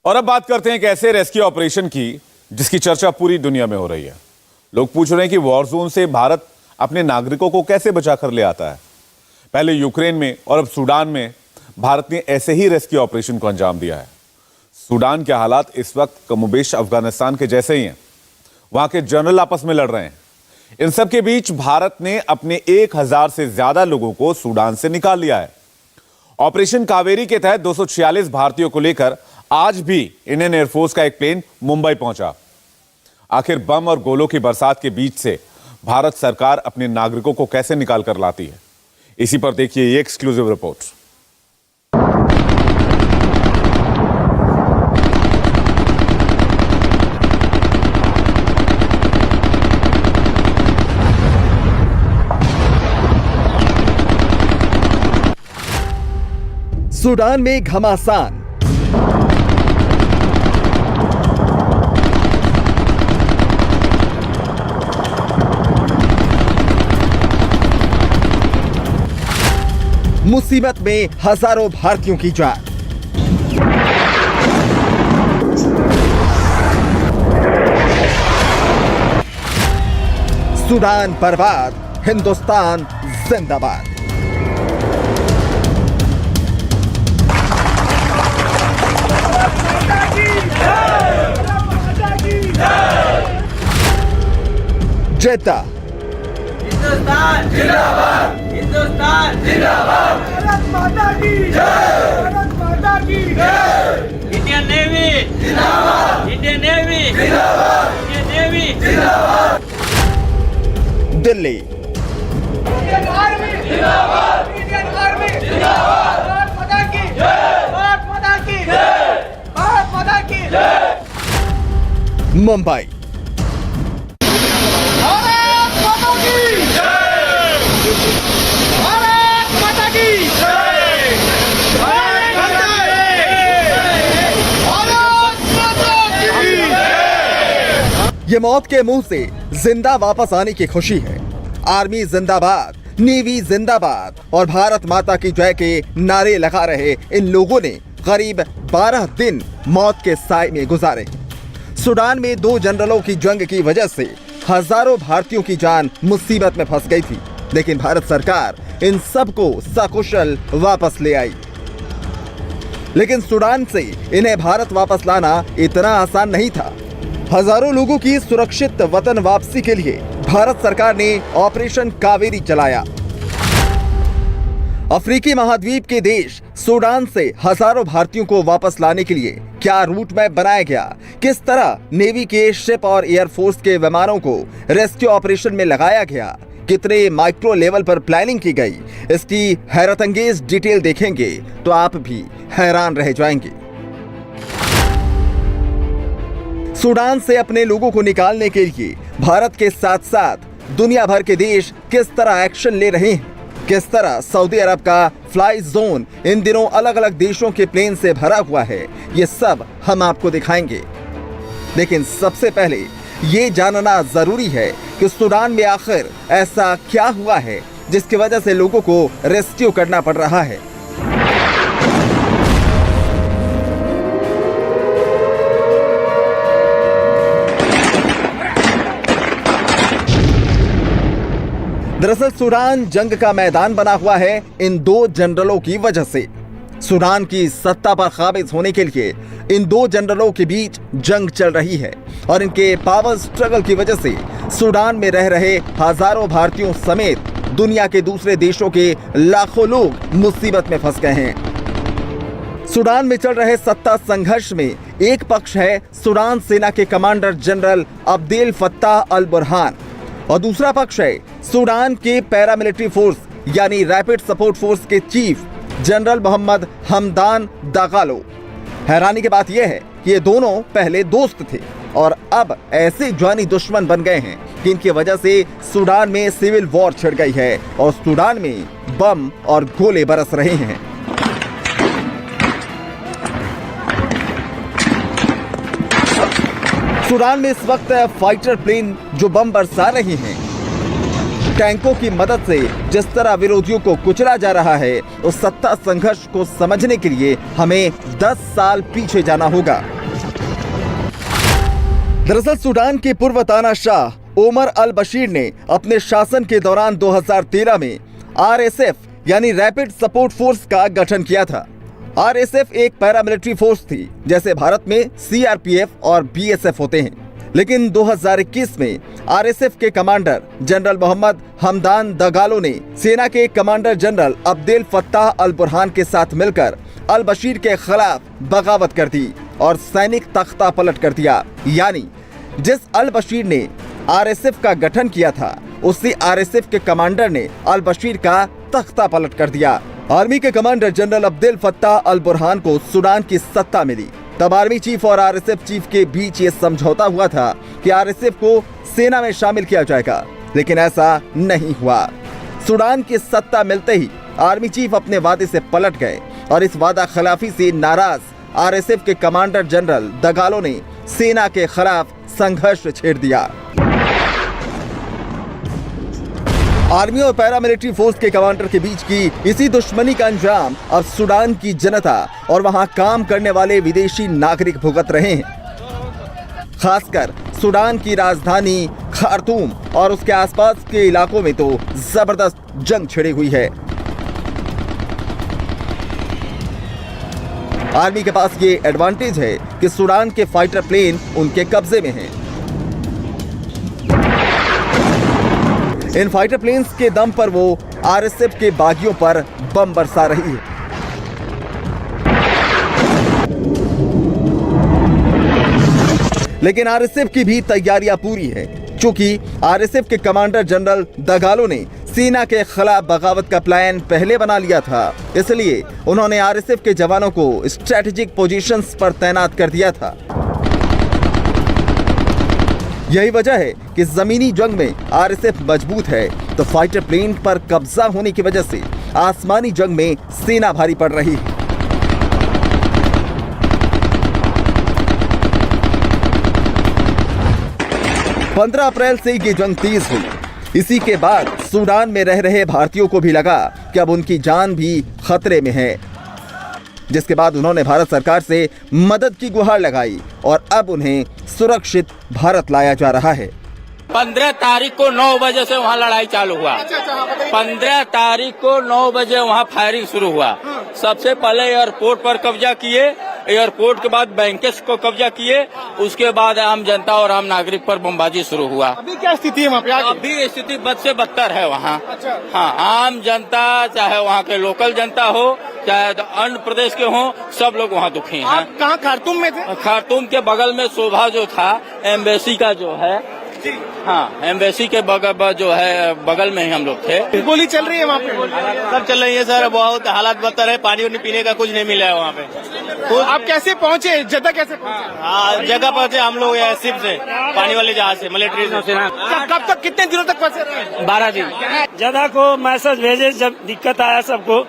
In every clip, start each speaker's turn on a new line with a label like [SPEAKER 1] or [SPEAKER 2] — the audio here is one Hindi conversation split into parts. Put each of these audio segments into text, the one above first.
[SPEAKER 1] और अब बात करते हैं एक ऐसे रेस्क्यू ऑपरेशन की जिसकी चर्चा पूरी दुनिया में हो रही है। लोग पूछ रहे हैं कि वॉर जोन से भारत अपने नागरिकों को कैसे बचा कर ले आता है। पहले यूक्रेन में और अब सूडान में भारत ने ऐसे ही रेस्क्यू ऑपरेशन को अंजाम दिया है। सूडान के हालात इस वक्त कमोबेश अफगानिस्तान के जैसे ही हैं। वहां के जनरल आपस में लड़ रहे हैं। इन सब के बीच भारत ने अपने 1000 से ज्यादा लोगों को सूडान से निकाल लिया है। ऑपरेशन कावेरी के तहत 246 भारतीयों को लेकर आज भी इंडियन एयरफोर्स का एक प्लेन मुंबई पहुंचा। आखिर बम और गोलों की बरसात के बीच से भारत सरकार अपने नागरिकों को कैसे निकाल कर लाती है, इसी पर देखिए ये एक्सक्लूसिव रिपोर्ट।
[SPEAKER 2] सूडान में घमासान, मुसीबत में हजारों भारतीयों की जान। सूडान बर्बाद, हिंदुस्तान जिंदाबाद। जेद्दा,
[SPEAKER 3] हिंदुस्तान जिंदाबाद, हिंदुस्तान जिंदाबाद, भारत माता की जय, भारत माता की जय। इंडियन नेवी जिंदाबाद, इंडियन नेवी जिंदाबाद, इंडियन नेवी जिंदाबाद।
[SPEAKER 2] दिल्ली,
[SPEAKER 3] इंडियन आर्मी जिंदाबाद, इंडियन आर्मी जिंदाबाद, भारत माता की जय, भारत माता की जय, भारत माता की जय।
[SPEAKER 2] मुंबई, ये मौत के मुंह से जिंदा वापस आने की खुशी है। आर्मी जिंदाबाद, नेवी जिंदाबाद और भारत माता की जय के नारे लगा रहे इन लोगों ने करीब 12 दिन मौत के साए में गुजारे। सूडान में 2 जनरलों की जंग की वजह से हजारों भारतीयों की जान मुसीबत में फंस गई थी, लेकिन भारत सरकार इन सबको सकुशल वापस ले आई। लेकिन सूडान से इन्हें भारत वापस लाना इतना आसान नहीं था। हजारों लोगों की सुरक्षित वतन वापसी के लिए भारत सरकार ने ऑपरेशन कावेरी चलाया। अफ्रीकी महाद्वीप के देश सूडान से हजारों भारतीयों को वापस लाने के लिए क्या रूट मैप बनाया गया, किस तरह नेवी के शिप और एयरफोर्स के विमानों को रेस्क्यू ऑपरेशन में लगाया गया, कितने माइक्रो लेवल पर प्लानिंग की गई, इसकी हैरतअंगेज डिटेल देखेंगे तो आप भी हैरान रह जाएंगे। सूडान से अपने लोगों को निकालने के लिए भारत के साथ साथ दुनिया भर के देश किस तरह एक्शन ले रहे हैं, किस तरह सऊदी अरब का फ्लाई जोन इन दिनों अलग अलग देशों के प्लेन से भरा हुआ है, ये सब हम आपको दिखाएंगे। लेकिन सबसे पहले ये जानना जरूरी है कि सूडान में आखिर ऐसा क्या हुआ है जिसकी वजह से लोगों को रेस्क्यू करना पड़ रहा है। दरअसल सूडान जंग का मैदान बना हुआ है इन 2 जनरलों की वजह से। सूडान की सत्ता पर काबिज होने के लिए इन 2 जनरलों के बीच जंग चल रही है और इनके पावर स्ट्रगल की वजह से सूडान में रह रहे हजारों भारतीयों समेत दुनिया के दूसरे देशों के लाखों लोग मुसीबत में फंस गए हैं। सूडान में चल रहे सत्ता संघर्ष में एक पक्ष है सूडान सेना के commander general Abdel Fattah al Burhan और दूसरा पक्ष है सूडान के पैरामिलिट्री फोर्स यानी रैपिड सपोर्ट फोर्स के chief general Mohamed Hamdan Dagalo. हैरानी की बात यह है कि ये दोनों पहले दोस्त थे और अब ऐसे जानी दुश्मन बन गए हैं कि इनकी वजह से सूडान में सिविल वॉर छिड़ गई है और सूडान में बम और गोले बरस रहे हैं। सूडान में इस वक्त फाइटर प्लेन जो बम बरसा रही हैं, टैंकों की मदद से जिस तरह विरोधियों को कुचला जा रहा है, उस सत्ता संघर्ष को समझने के लिए हमें 10 साल पीछे जाना होगा। दरअसल सूडान के पूर्व तानाशाह ओमर अल बशीर ने अपने शासन के दौरान 2013 में आरएसएफ यानी रैपिड सपोर्ट फोर्स का गठन किया था। आरएसएफ एक पैरामिलिट्री फोर्स थी, जैसे भारत में सीआरपीएफ और बीएसएफ होते हैं। लेकिन 2021 में आरएसएफ के commander general Mohamed Hamdan Dagalo ने सेना के commander general Abdel Fattah al Burhan के साथ मिलकर अल बशीर के खिलाफ बगावत कर दी और सैनिक तख्ता पलट कर दिया। यानी जिस अल बशीर ने आरएसएफ का गठन किया था, उसी आरएसएफ के कमांडर ने अल बशीर का तख्ता पलट कर दिया। आर्मी के commander general Abdel Fattah al Burhan को सूडान की सत्ता मिली। तब आर्मी चीफ और आरएसएफ चीफ के बीच ये समझौता हुआ था कि आरएसएफ को सेना में शामिल किया जाएगा, लेकिन ऐसा नहीं हुआ। सूडान की सत्ता मिलते ही आर्मी चीफ अपने वादे से पलट गए और इस वादा खिलाफी से नाराज आरएसएफ के कमांडर जनरल दगालो ने सेना के खिलाफ संघर्ष छेड़ दिया। आर्मी और पैरामिलिट्री फोर्स के कमांडर के बीच की इसी दुश्मनी का अंजाम अब सूडान की जनता और वहां काम करने वाले विदेशी नागरिक भुगत रहे हैं। खासकर सूडान की राजधानी खार्तूम और उसके आसपास के इलाकों में तो जबरदस्त जंग छिड़ी हुई है। आर्मी के पास ये एडवांटेज है कि सूडान के फाइटर प्लेन उनके कब्जे में हैं। इन फाइटर प्लेन्स के दम पर वो आरएसएफ के बागियों पर बम बरसा रही है। लेकिन आरएसएफ की भी तैयारियां पूरी है, क्योंकि आरएसएफ के कमांडर जनरल दगालो ने सेना के खिलाफ बगावत का प्लान पहले बना लिया था। इसलिए उन्होंने आरएसएफ के जवानों को स्ट्रेटेजिक पोजीशंस पर तैनात कर दिया था। यही वजह है कि जमीनी जंग में आरएसएफ मजबूत है, तो फाइटर प्लेन पर कब्जा होने की वजह से आसमानी जंग में सेना भारी पड़ रही है। पंद्रह अप्रैल से ये जंग तेज हुई। इसी के बाद सूडान में रह रहे भारतीयों को भी लगा कि अब उनकी जान भी खतरे में है, जिसके बाद उन्होंने भारत सरकार से मदद की गुहार लगाई और अब उन्हें सुरक्षित भारत लाया जा रहा है।
[SPEAKER 4] 15 तारीख को 9 बजे से वहाँ लड़ाई चालू हुआ। 15 तारीख को 9 बजे वहाँ फायरिंग शुरू हुआ। सबसे पहले एयरपोर्ट पर कब्जा किए, एयरपोर्ट के बाद बैंकेस को कब्जा किए, उसके बाद आम जनता और आम नागरिक पर बमबाजी शुरू हुआ।
[SPEAKER 5] अभी क्या स्थिति है वहाँ पे?
[SPEAKER 4] अभी स्थिति बद से बदतर है वहाँ। हाँ, आम जनता, चाहे वहाँ के लोकल जनता हो, चाहे अन्य प्रदेश के हों, सब लोग वहाँ दुखी हैं।
[SPEAKER 5] आप कहाँ खार्तूम में थे?
[SPEAKER 4] खार्तूम के बगल में शोभा जो था एम्बेसी का जो है, हाँ, एम्बेसी के बगल में ही हम लोग थे।
[SPEAKER 5] गोली चल रही है वहाँ पे?
[SPEAKER 4] सब चल रही है सर, बहुत हालात बदतर है। पानी वानी पीने का कुछ नहीं मिला है वहाँ पे।
[SPEAKER 5] तो आप कैसे पहुँचे? जगह कैसे पहुँचे?
[SPEAKER 4] हाँ, जगह पहुँचे हम लोग शिप से, पानी वाले जहाज से, मिलिट्री से।
[SPEAKER 5] कब तक, कितने दिनों तक फंसे रहे?
[SPEAKER 4] 12 दिन।
[SPEAKER 6] जगह को मैसेज भेजे, जब दिक्कत आया सबको,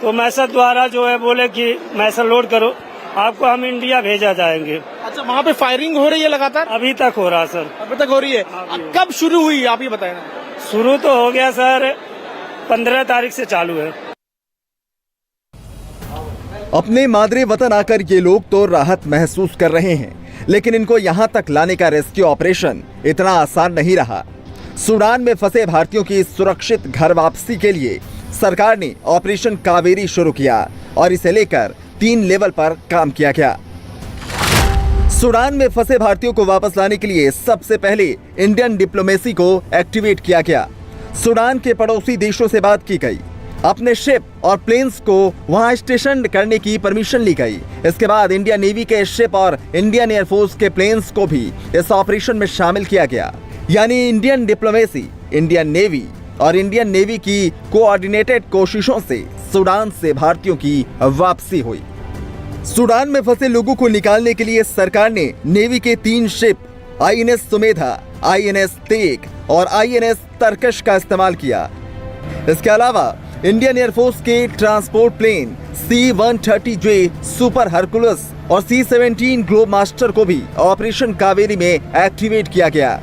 [SPEAKER 6] तो मैसेज द्वारा जो है बोले कि मैसेज लोड करो, आपको हम इंडिया भेजा जाएंगे।
[SPEAKER 5] अच्छा, वहाँ पे फायरिंग हो रही है लगातार?
[SPEAKER 6] अभी तक हो रहा सर।
[SPEAKER 5] अभी तक हो रही है? कब शुरू हुई आप ये बताएं।
[SPEAKER 6] शुरू तो हो गया सर, 15 तारीख से चालू है।
[SPEAKER 2] अपने मादरे वतन आकर ये लोग तो राहत महसूस कर रहे हैं, लेकिन इनको यहाँ तक लाने का रेस्क्यू ऑपरेशन इतना आसान नहीं रहा। सूडान में फंसे भारतीयों की सुरक्षित घर वापसी के लिए सरकार ने ऑपरेशन कावेरी शुरू किया और इसे लेकर 3 लेवल पर काम किया गया। सूडान में फंसे भारतीयों को वापस लाने के लिए सबसे पहले इंडियन डिप्लोमेसी को एक्टिवेट किया गया। सूडान के पड़ोसी देशों से बात की गई, अपने शिप और प्लेन्स को वहां स्टेशन करने की परमिशन ली गई। इसके बाद इंडियन नेवी के शिप और इंडियन एयरफोर्स के प्लेन्स को भी इस ऑपरेशन में शामिल किया गया। यानी इंडियन डिप्लोमेसी, इंडियन नेवी और इंडियन नेवी की कोऑर्डिनेटेड कोशिशों से सूडान से भारतीयों की वापसी हुई। सूडान में फंसे लोगों को निकालने के लिए सरकार ने नेवी के 3 ship INS Sumedha, INS Teg और आईएनएस तरकश का इस्तेमाल किया। इसके अलावा इंडियन एयरफोर्स के transport plane C-130J super Hercules और C-17 ग्लोब मास्टर को भी ऑपरेशन कावेरी में एक्टिवेट किया गया।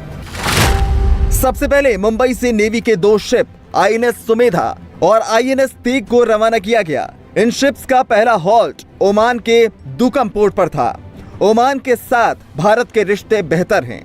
[SPEAKER 2] सबसे पहले मुंबई से नेवी के 2 शिप INS सुमेधा और INS तेग को रवाना किया गया। इन शिप्स का पहला हॉल्ट ओमान के दुकम पोर्ट पर था। ओमान के साथ भारत के रिश्ते बेहतर हैं।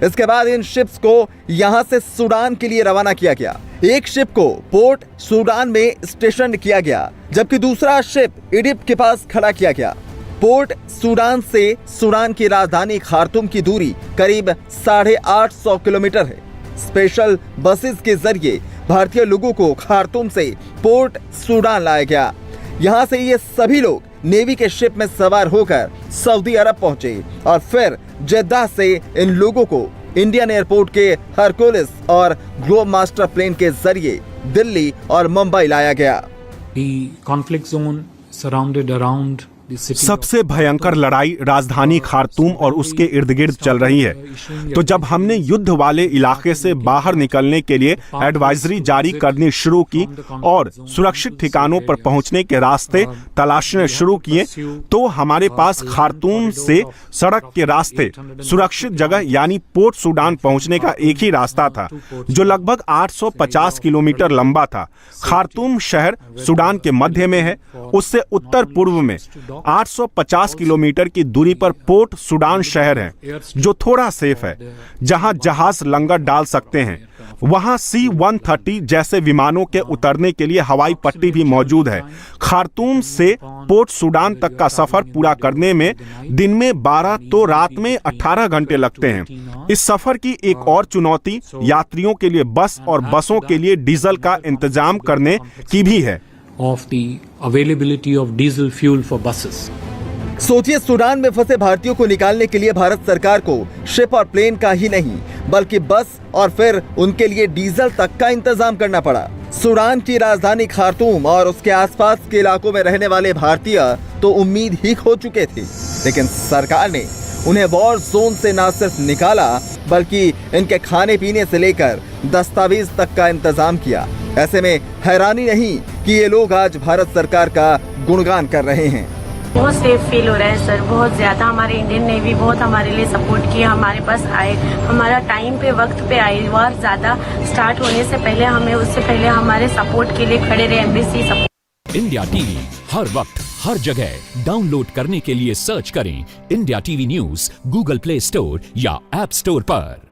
[SPEAKER 2] इसके बाद इन शिप्स को यहां से सूडान के लिए रवाना किया गया। एक शिप को पोर्ट सूडान में स्टेशन किया गया, जबकि दूसरा शिप इडिप के पास खड़ा किया गया। पोर्ट सूडान से सूडान की राजधानी खार्तूम की दूरी करीब 850 किलोमीटर है। स्पेशल बसेस के जरिए भारतीय लोगों को खार्तूम से पोर्ट सूडान लाया गया। यहाँ से ये सभी लोग नेवी के शिप में सवार होकर सऊदी अरब पहुंचे और फिर जेद्दाह से इन लोगों को इंडियन एयरपोर्ट के हरकुलिस और ग्लोब मास्टर प्लेन के जरिए दिल्ली और मुंबई लाया गया।
[SPEAKER 7] The conflict zone surrounded around
[SPEAKER 8] सबसे भयंकर लड़ाई राजधानी खार्तूम और उसके इर्द गिर्द चल रही है। तो जब हमने युद्ध वाले इलाके से बाहर निकलने के लिए एडवाइजरी जारी करनी शुरू की और सुरक्षित ठिकानों पर पहुंचने के रास्ते तलाशने शुरू किए, तो हमारे पास खार्तूम से सड़क के रास्ते सुरक्षित जगह यानी पोर्ट सूडान पहुंचने का एक ही रास्ता था, जो लगभग 850 किलोमीटर लंबा था। खार्तूम शहर सूडान के मध्य में है। उससे उत्तर पूर्व में 850 किलोमीटर की दूरी पर पोर्ट सूडान शहर है, जो थोड़ा सेफ है, जहां जहाज लंगर डाल सकते हैं। वहां C-130 जैसे विमानों के उतरने के लिए हवाई पट्टी भी मौजूद है। खार्तूम से पोर्ट सूडान तक का सफर पूरा करने में दिन में 12 तो रात में 18 घंटे लगते हैं। इस सफर की एक और चुनौती यात्रियों के लिए बस और बसों के लिए डीजल का इंतजाम करने की भी है।
[SPEAKER 7] of the availability of diesel fuel for buses.
[SPEAKER 2] सोचिए, सूडान में फंसे भारतीयों को निकालने के लिए भारत सरकार को शिप और प्लेन का ही नहीं बल्कि बस और फिर उनके लिए डीजल तक का इंतजाम करना पड़ा। सूडान की राजधानी खार्तूम और उसके आसपास के इलाकों में रहने वाले भारतीय तो उम्मीद ही खो चुके थे, लेकिन सरकार ने उन्हें वॉर जोन से न सिर्फ निकाला बल्कि इनके खाने पीने से लेकर दस्तावेज तक का इंतजाम किया। ऐसे में हैरानी नहीं कि ये लोग आज भारत सरकार का गुणगान कर रहे हैं।
[SPEAKER 9] बहुत सेफ फील हो रहा है सर, बहुत ज्यादा। हमारे इंडियन नेवी बहुत हमारे लिए सपोर्ट किया, हमारे पास आए, हमारा टाइम पे वक्त पे आए। वार ज्यादा स्टार्ट होने से पहले हमें उससे पहले हमारे सपोर्ट के लिए खड़े रहे। Embassy support.
[SPEAKER 10] इंडिया टीवी हर वक्त हर जगह डाउनलोड करने के लिए सर्च करें India TV news Google play store या ऐप स्टोर पर।